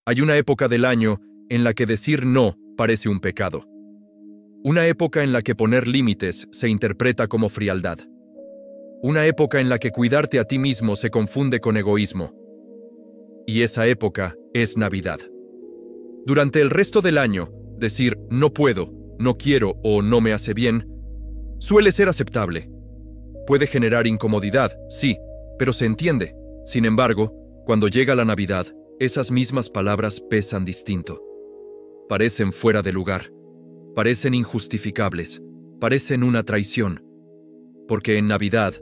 Hay una época del año en la que decir no parece un pecado. Una época en la que poner límites se interpreta como frialdad. Una época en la que cuidarte a ti mismo se confunde con egoísmo. Y esa época es Navidad. Durante el resto del año, decir no puedo, no quiero o no me hace bien suele ser aceptable. Puede generar incomodidad, sí, pero se entiende. Sin embargo, cuando llega la Navidad, esas mismas palabras pesan distinto. Parecen fuera de lugar, parecen injustificables, parecen una traición. Porque en Navidad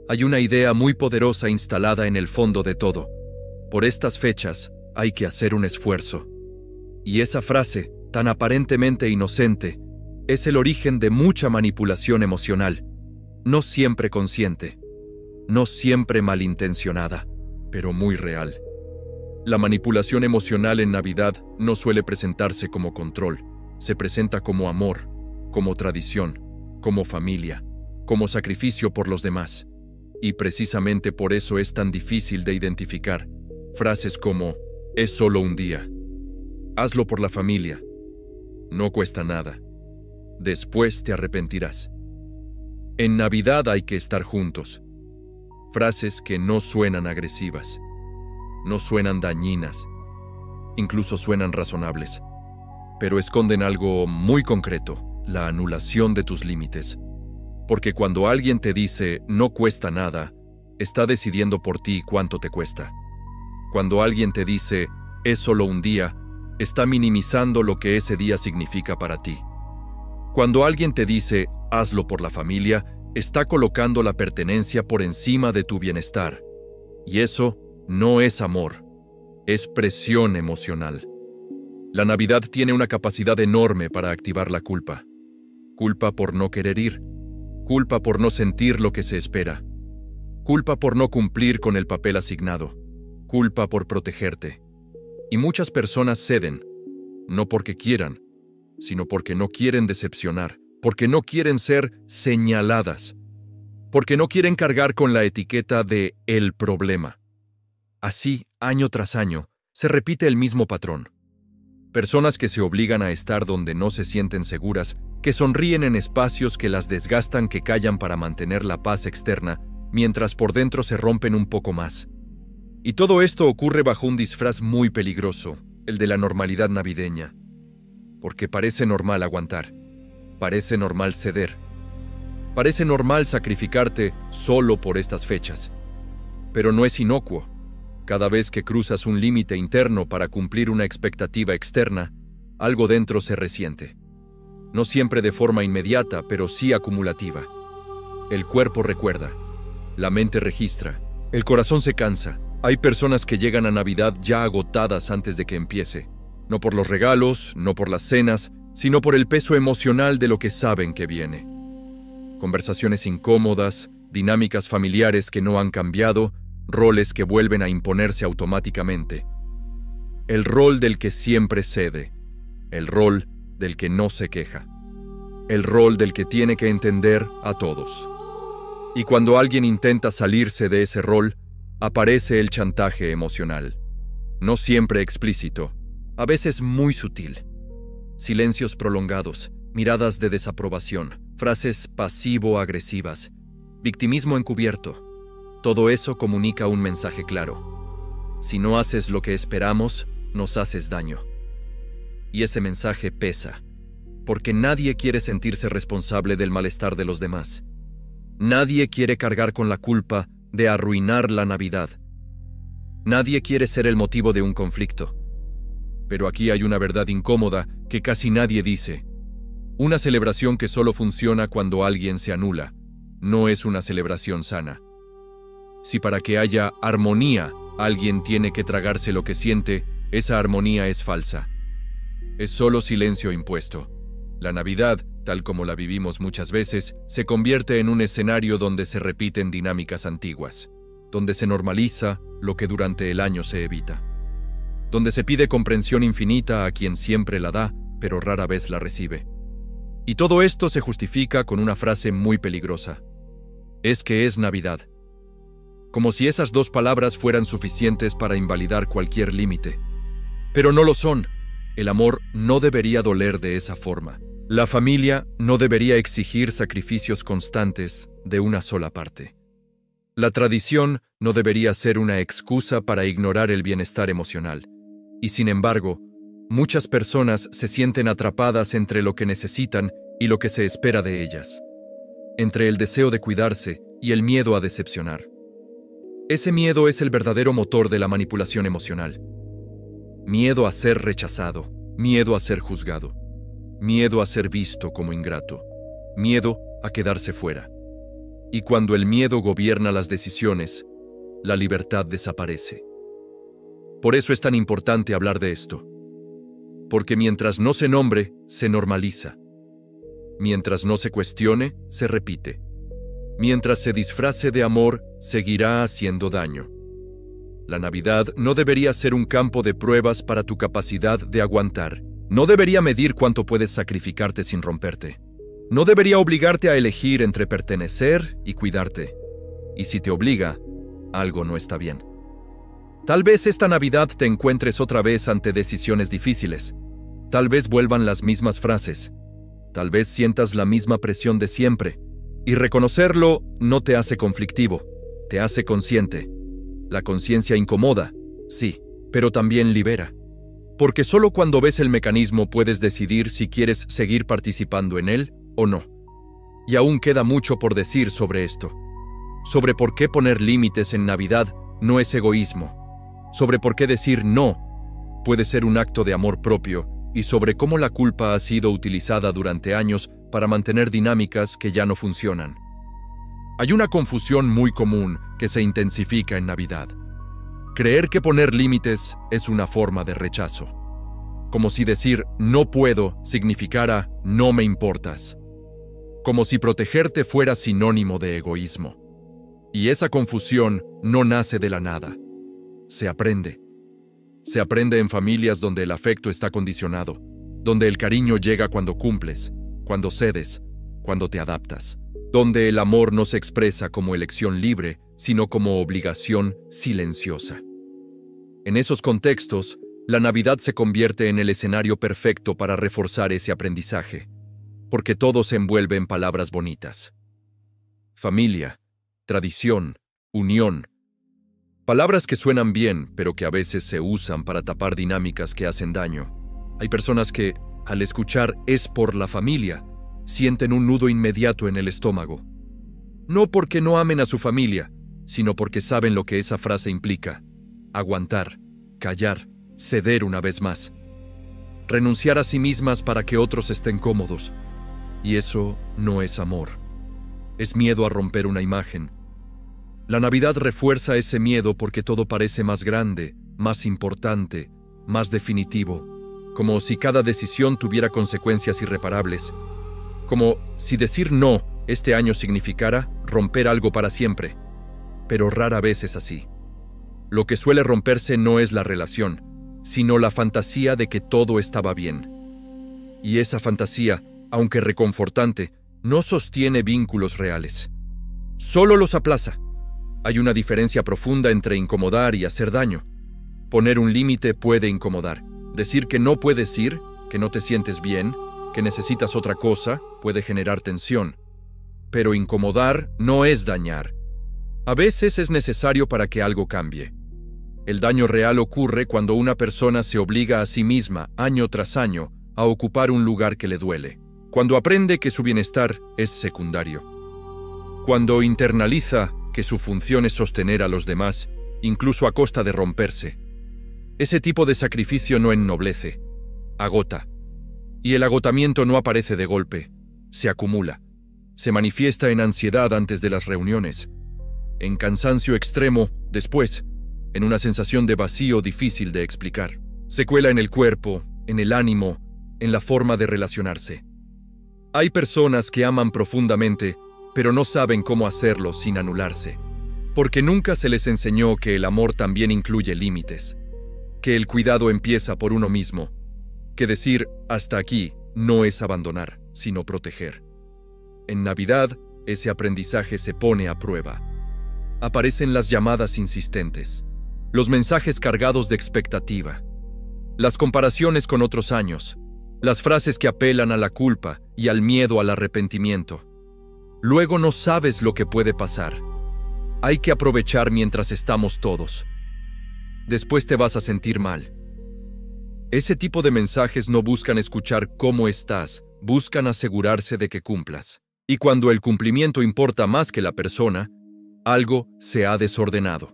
hay una idea muy poderosa instalada en el fondo de todo. Por estas fechas hay que hacer un esfuerzo. Y esa frase, tan aparentemente inocente, es el origen de mucha manipulación emocional, no siempre consciente, no siempre malintencionada, pero muy real. La manipulación emocional en Navidad no suele presentarse como control, se presenta como amor, como tradición, como familia, como sacrificio por los demás. Y precisamente por eso es tan difícil de identificar. Frases como, es solo un día, hazlo por la familia, no cuesta nada, después te arrepentirás. En Navidad hay que estar juntos. Frases que no suenan agresivas, no suenan dañinas, incluso suenan razonables, pero esconden algo muy concreto, la anulación de tus límites. Porque cuando alguien te dice no cuesta nada, está decidiendo por ti cuánto te cuesta. Cuando alguien te dice es solo un día, está minimizando lo que ese día significa para ti. Cuando alguien te dice hazlo por la familia, está colocando la pertenencia por encima de tu bienestar. Y eso no es amor, es presión emocional. La Navidad tiene una capacidad enorme para activar la culpa. Culpa por no querer ir, culpa por no sentir lo que se espera, culpa por no cumplir con el papel asignado, culpa por protegerte. Y muchas personas ceden, no porque quieran, sino porque no quieren decepcionar, porque no quieren ser señaladas, porque no quieren cargar con la etiqueta de el problema. Así, año tras año, se repite el mismo patrón. Personas que se obligan a estar donde no se sienten seguras, que sonríen en espacios que las desgastan, que callan para mantener la paz externa, mientras por dentro se rompen un poco más. Y todo esto ocurre bajo un disfraz muy peligroso, el de la normalidad navideña. Porque parece normal aguantar, parece normal ceder, parece normal sacrificarte solo por estas fechas. Pero no es inocuo. Cada vez que cruzas un límite interno para cumplir una expectativa externa, algo dentro se resiente. No siempre de forma inmediata, pero sí acumulativa. El cuerpo recuerda, la mente registra, el corazón se cansa. Hay personas que llegan a Navidad ya agotadas antes de que empiece. No por los regalos, no por las cenas, sino por el peso emocional de lo que saben que viene. Conversaciones incómodas, dinámicas familiares que no han cambiado, roles que vuelven a imponerse automáticamente. El rol del que siempre cede, el rol del que no se queja, el rol del que tiene que entender a todos. Y cuando alguien intenta salirse de ese rol, aparece el chantaje emocional. No siempre explícito, a veces muy sutil. Silencios prolongados, miradas de desaprobación, frases pasivo-agresivas, victimismo encubierto. Todo eso comunica un mensaje claro. Si no haces lo que esperamos, nos haces daño. Y ese mensaje pesa, porque nadie quiere sentirse responsable del malestar de los demás. Nadie quiere cargar con la culpa de arruinar la Navidad. Nadie quiere ser el motivo de un conflicto. Pero aquí hay una verdad incómoda que casi nadie dice. Una celebración que solo funciona cuando alguien se anula, no es una celebración sana. Si para que haya armonía alguien tiene que tragarse lo que siente, esa armonía es falsa. Es solo silencio impuesto. La Navidad, tal como la vivimos muchas veces, se convierte en un escenario donde se repiten dinámicas antiguas, donde se normaliza lo que durante el año se evita, donde se pide comprensión infinita a quien siempre la da, pero rara vez la recibe. Y todo esto se justifica con una frase muy peligrosa. Es que es Navidad. Como si esas dos palabras fueran suficientes para invalidar cualquier límite. Pero no lo son. El amor no debería doler de esa forma. La familia no debería exigir sacrificios constantes de una sola parte. La tradición no debería ser una excusa para ignorar el bienestar emocional. Y sin embargo, muchas personas se sienten atrapadas entre lo que necesitan y lo que se espera de ellas, entre el deseo de cuidarse y el miedo a decepcionar. Ese miedo es el verdadero motor de la manipulación emocional. Miedo a ser rechazado, miedo a ser juzgado, miedo a ser visto como ingrato, miedo a quedarse fuera. Y cuando el miedo gobierna las decisiones, la libertad desaparece. Por eso es tan importante hablar de esto. Porque mientras no se nombre, se normaliza. Mientras no se cuestione, se repite. Mientras se disfrace de amor, seguirá haciendo daño. La Navidad no debería ser un campo de pruebas para tu capacidad de aguantar. No debería medir cuánto puedes sacrificarte sin romperte. No debería obligarte a elegir entre pertenecer y cuidarte. Y si te obliga, algo no está bien. Tal vez esta Navidad te encuentres otra vez ante decisiones difíciles. Tal vez vuelvan las mismas frases. Tal vez sientas la misma presión de siempre. Y reconocerlo no te hace conflictivo, te hace consciente. La conciencia incomoda, sí, pero también libera. Porque solo cuando ves el mecanismo puedes decidir si quieres seguir participando en él o no. Y aún queda mucho por decir sobre esto. Sobre por qué poner límites en Navidad no es egoísmo. Sobre por qué decir no puede ser un acto de amor propio. Y sobre cómo la culpa ha sido utilizada durante años para mantener dinámicas que ya no funcionan. Hay una confusión muy común que se intensifica en Navidad. Creer que poner límites es una forma de rechazo. Como si decir no puedo significara no me importas. Como si protegerte fuera sinónimo de egoísmo. Y esa confusión no nace de la nada. Se aprende. Se aprende en familias donde el afecto está condicionado, donde el cariño llega cuando cumples, cuando cedes, cuando te adaptas, donde el amor no se expresa como elección libre, sino como obligación silenciosa. En esos contextos, la Navidad se convierte en el escenario perfecto para reforzar ese aprendizaje, porque todo se envuelve en palabras bonitas. Familia, tradición, unión. Palabras que suenan bien, pero que a veces se usan para tapar dinámicas que hacen daño. Hay personas que, al escuchar "es por la familia", sienten un nudo inmediato en el estómago. No porque no amen a su familia, sino porque saben lo que esa frase implica. Aguantar, callar, ceder una vez más. Renunciar a sí mismas para que otros estén cómodos. Y eso no es amor. Es miedo a romper una imagen. La Navidad refuerza ese miedo porque todo parece más grande, más importante, más definitivo, como si cada decisión tuviera consecuencias irreparables, como si decir no este año significara romper algo para siempre, pero rara vez es así. Lo que suele romperse no es la relación, sino la fantasía de que todo estaba bien. Y esa fantasía, aunque reconfortante, no sostiene vínculos reales. Solo los aplaza. Hay una diferencia profunda entre incomodar y hacer daño. Poner un límite puede incomodar. Decir que no puedes ir, que no te sientes bien, que necesitas otra cosa, puede generar tensión. Pero incomodar no es dañar. A veces es necesario para que algo cambie. El daño real ocurre cuando una persona se obliga a sí misma, año tras año, a ocupar un lugar que le duele. Cuando aprende que su bienestar es secundario. Cuando internaliza que su función es sostener a los demás, incluso a costa de romperse. Ese tipo de sacrificio no ennoblece, agota. Y el agotamiento no aparece de golpe, se acumula. Se manifiesta en ansiedad antes de las reuniones, en cansancio extremo después, en una sensación de vacío difícil de explicar. Se cuela en el cuerpo, en el ánimo, en la forma de relacionarse. Hay personas que aman profundamente, pero no saben cómo hacerlo sin anularse, porque nunca se les enseñó que el amor también incluye límites, que el cuidado empieza por uno mismo, que decir hasta aquí no es abandonar, sino proteger. En Navidad, ese aprendizaje se pone a prueba. Aparecen las llamadas insistentes, los mensajes cargados de expectativa, Las comparaciones con otros años, las frases que apelan a la culpa y al miedo al arrepentimiento. Luego no sabes lo que puede pasar. Hay que aprovechar mientras estamos todos. Después te vas a sentir mal. Ese tipo de mensajes no buscan escuchar cómo estás, buscan asegurarse de que cumplas. Y cuando el cumplimiento importa más que la persona, algo se ha desordenado.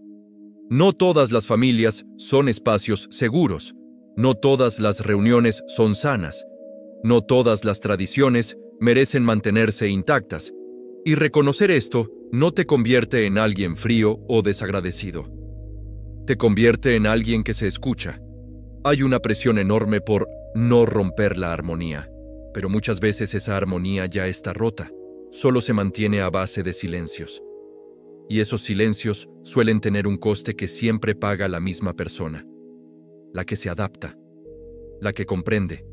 No todas las familias son espacios seguros. No todas las reuniones son sanas. No todas las tradiciones merecen mantenerse intactas. Y reconocer esto no te convierte en alguien frío o desagradecido. Te convierte en alguien que se escucha. Hay una presión enorme por no romper la armonía, pero muchas veces esa armonía ya está rota. Solo se mantiene a base de silencios. Y esos silencios suelen tener un coste que siempre paga la misma persona. La que se adapta, la que comprende,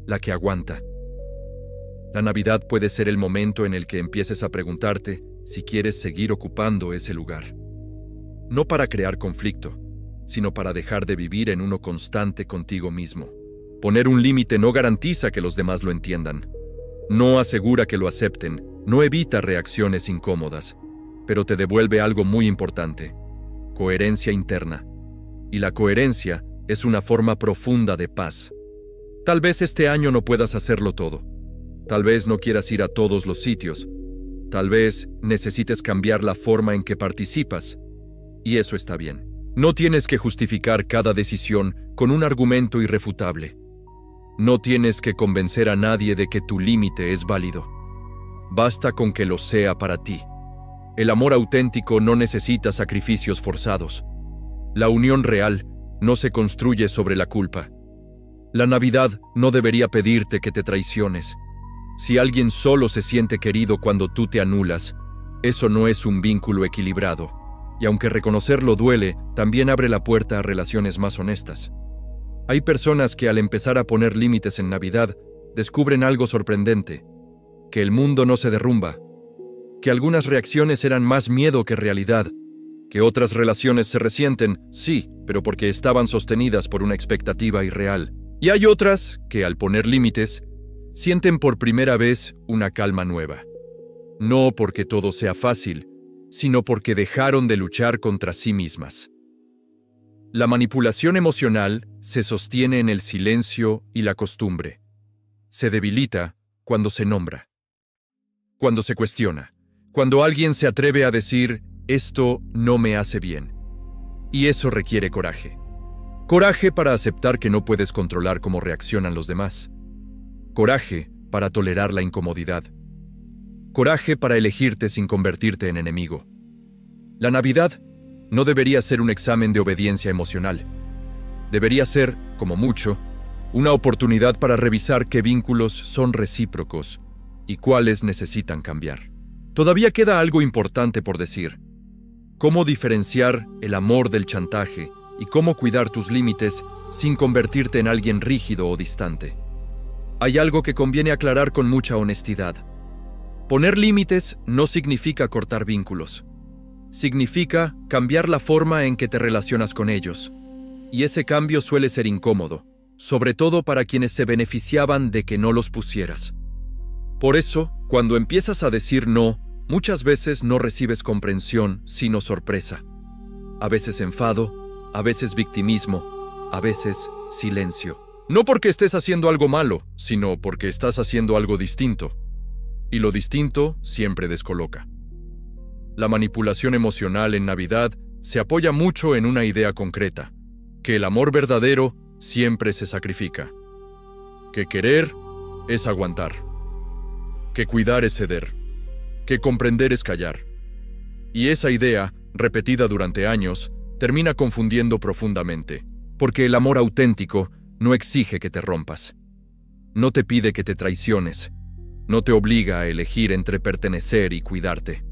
la que aguanta. La Navidad puede ser el momento en el que empieces a preguntarte si quieres seguir ocupando ese lugar. No para crear conflicto, sino para dejar de vivir en uno constante contigo mismo. Poner un límite no garantiza que los demás lo entiendan. No asegura que lo acepten, no evita reacciones incómodas, pero te devuelve algo muy importante: coherencia interna. Y la coherencia es una forma profunda de paz. Tal vez este año no puedas hacerlo todo. Tal vez no quieras ir a todos los sitios. Tal vez necesites cambiar la forma en que participas. Y eso está bien. No tienes que justificar cada decisión con un argumento irrefutable. No tienes que convencer a nadie de que tu límite es válido. Basta con que lo sea para ti. El amor auténtico no necesita sacrificios forzados. La unión real no se construye sobre la culpa. La Navidad no debería pedirte que te traiciones. Si alguien solo se siente querido cuando tú te anulas, eso no es un vínculo equilibrado. Y aunque reconocerlo duele, también abre la puerta a relaciones más honestas. Hay personas que al empezar a poner límites en Navidad, descubren algo sorprendente: que el mundo no se derrumba, que algunas reacciones eran más miedo que realidad, que otras relaciones se resienten, sí, pero porque estaban sostenidas por una expectativa irreal. Y hay otras que, al poner límites, sienten por primera vez una calma nueva. No porque todo sea fácil, sino porque dejaron de luchar contra sí mismas. La manipulación emocional se sostiene en el silencio y la costumbre. Se debilita cuando se nombra, cuando se cuestiona, cuando alguien se atreve a decir: esto no me hace bien. Y eso requiere coraje. Coraje para aceptar que no puedes controlar cómo reaccionan los demás. Coraje para tolerar la incomodidad. Coraje para elegirte sin convertirte en enemigo. La Navidad no debería ser un examen de obediencia emocional. Debería ser, como mucho, una oportunidad para revisar qué vínculos son recíprocos y cuáles necesitan cambiar. Todavía queda algo importante por decir: cómo diferenciar el amor del chantaje y cómo cuidar tus límites sin convertirte en alguien rígido o distante. Hay algo que conviene aclarar con mucha honestidad. Poner límites no significa cortar vínculos. Significa cambiar la forma en que te relacionas con ellos. Y ese cambio suele ser incómodo, sobre todo para quienes se beneficiaban de que no los pusieras. Por eso, cuando empiezas a decir no, muchas veces no recibes comprensión, sino sorpresa. A veces enfado, a veces victimismo, a veces silencio. No porque estés haciendo algo malo, sino porque estás haciendo algo distinto. Y lo distinto siempre descoloca. La manipulación emocional en Navidad se apoya mucho en una idea concreta: que el amor verdadero siempre se sacrifica. Que querer es aguantar. Que cuidar es ceder. Que comprender es callar. Y esa idea, repetida durante años, termina confundiendo profundamente, porque el amor auténtico no exige que te rompas. No te pide que te traiciones. No te obliga a elegir entre pertenecer y cuidarte.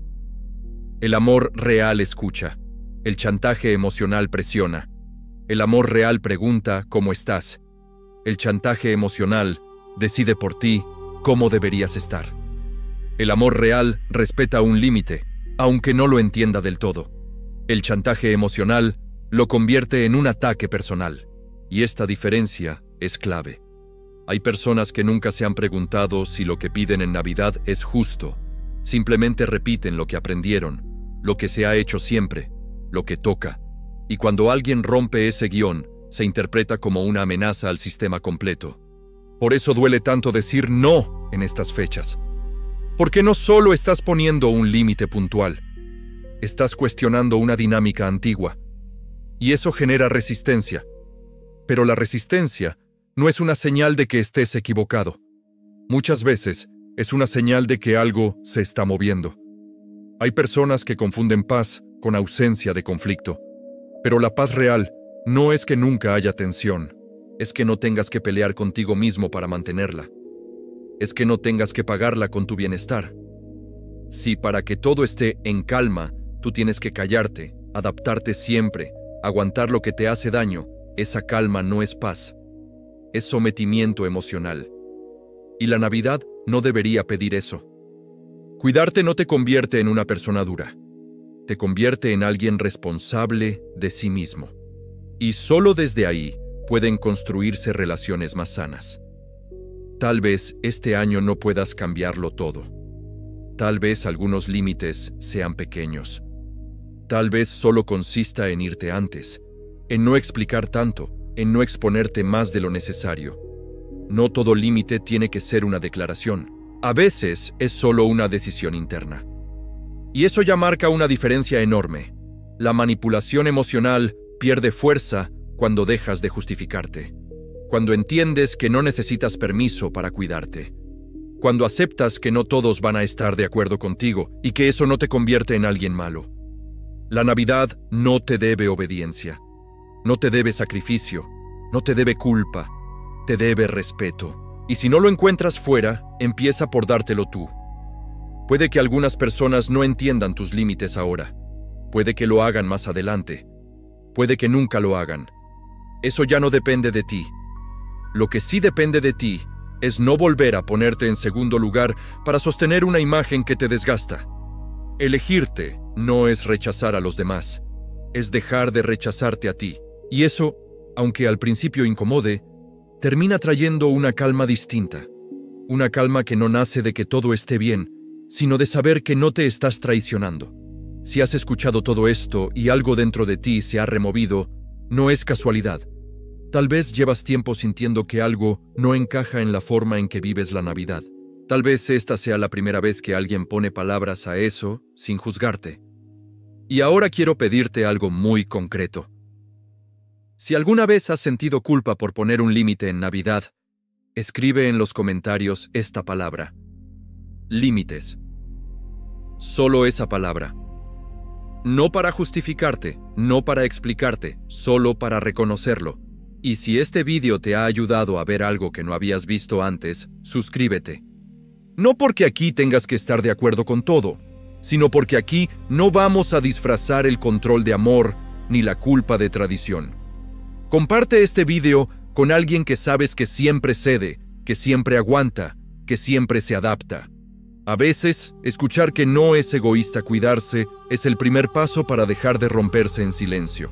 El amor real escucha. El chantaje emocional presiona. El amor real pregunta cómo estás. El chantaje emocional decide por ti cómo deberías estar. El amor real respeta un límite, aunque no lo entienda del todo. El chantaje emocional lo convierte en un ataque personal. Y esta diferencia es clave. Hay personas que nunca se han preguntado si lo que piden en Navidad es justo. Simplemente repiten lo que aprendieron, lo que se ha hecho siempre, lo que toca. Y cuando alguien rompe ese guión, se interpreta como una amenaza al sistema completo. Por eso duele tanto decir no en estas fechas. Porque no solo estás poniendo un límite puntual, estás cuestionando una dinámica antigua. Y eso genera resistencia. Pero la resistencia no es una señal de que estés equivocado. Muchas veces es una señal de que algo se está moviendo. Hay personas que confunden paz con ausencia de conflicto. Pero la paz real no es que nunca haya tensión, es que no tengas que pelear contigo mismo para mantenerla. Es que no tengas que pagarla con tu bienestar. Si para que todo esté en calma, tú tienes que callarte, adaptarte siempre, aguantar lo que te hace daño, esa calma no es paz. Es sometimiento emocional. Y la Navidad no debería pedir eso. Cuidarte no te convierte en una persona dura. Te convierte en alguien responsable de sí mismo. Y solo desde ahí pueden construirse relaciones más sanas. Tal vez este año no puedas cambiarlo todo. Tal vez algunos límites sean pequeños. Tal vez solo consista en irte antes, en no explicar tanto, en no exponerte más de lo necesario. No todo límite tiene que ser una declaración. A veces es solo una decisión interna. Y eso ya marca una diferencia enorme. La manipulación emocional pierde fuerza cuando dejas de justificarte. Cuando entiendes que no necesitas permiso para cuidarte. Cuando aceptas que no todos van a estar de acuerdo contigo y que eso no te convierte en alguien malo. La Navidad no te debe obediencia. No te debe sacrificio. No te debe culpa. Te debe respeto. Y si no lo encuentras fuera, empieza por dártelo tú. Puede que algunas personas no entiendan tus límites ahora. Puede que lo hagan más adelante. Puede que nunca lo hagan. Eso ya no depende de ti. Lo que sí depende de ti es no volver a ponerte en segundo lugar para sostener una imagen que te desgasta. Elegirte no es rechazar a los demás, es dejar de rechazarte a ti. Y eso, aunque al principio incomode, termina trayendo una calma distinta. Una calma que no nace de que todo esté bien, sino de saber que no te estás traicionando. Si has escuchado todo esto y algo dentro de ti se ha removido, no es casualidad. Tal vez llevas tiempo sintiendo que algo no encaja en la forma en que vives la Navidad. Tal vez esta sea la primera vez que alguien pone palabras a eso sin juzgarte. Y ahora quiero pedirte algo muy concreto. Si alguna vez has sentido culpa por poner un límite en Navidad, escribe en los comentarios esta palabra. Límites. Solo esa palabra. No para justificarte, no para explicarte, solo para reconocerlo. Y si este vídeo te ha ayudado a ver algo que no habías visto antes, suscríbete. No porque aquí tengas que estar de acuerdo con todo, sino porque aquí no vamos a disfrazar el control de amor ni la culpa de tradición. Comparte este vídeo con alguien que sabes que siempre cede, que siempre aguanta, que siempre se adapta. A veces, escuchar que no es egoísta cuidarse es el primer paso para dejar de romperse en silencio.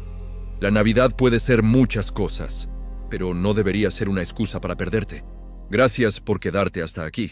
La Navidad puede ser muchas cosas, pero no debería ser una excusa para perderte. Gracias por quedarte hasta aquí.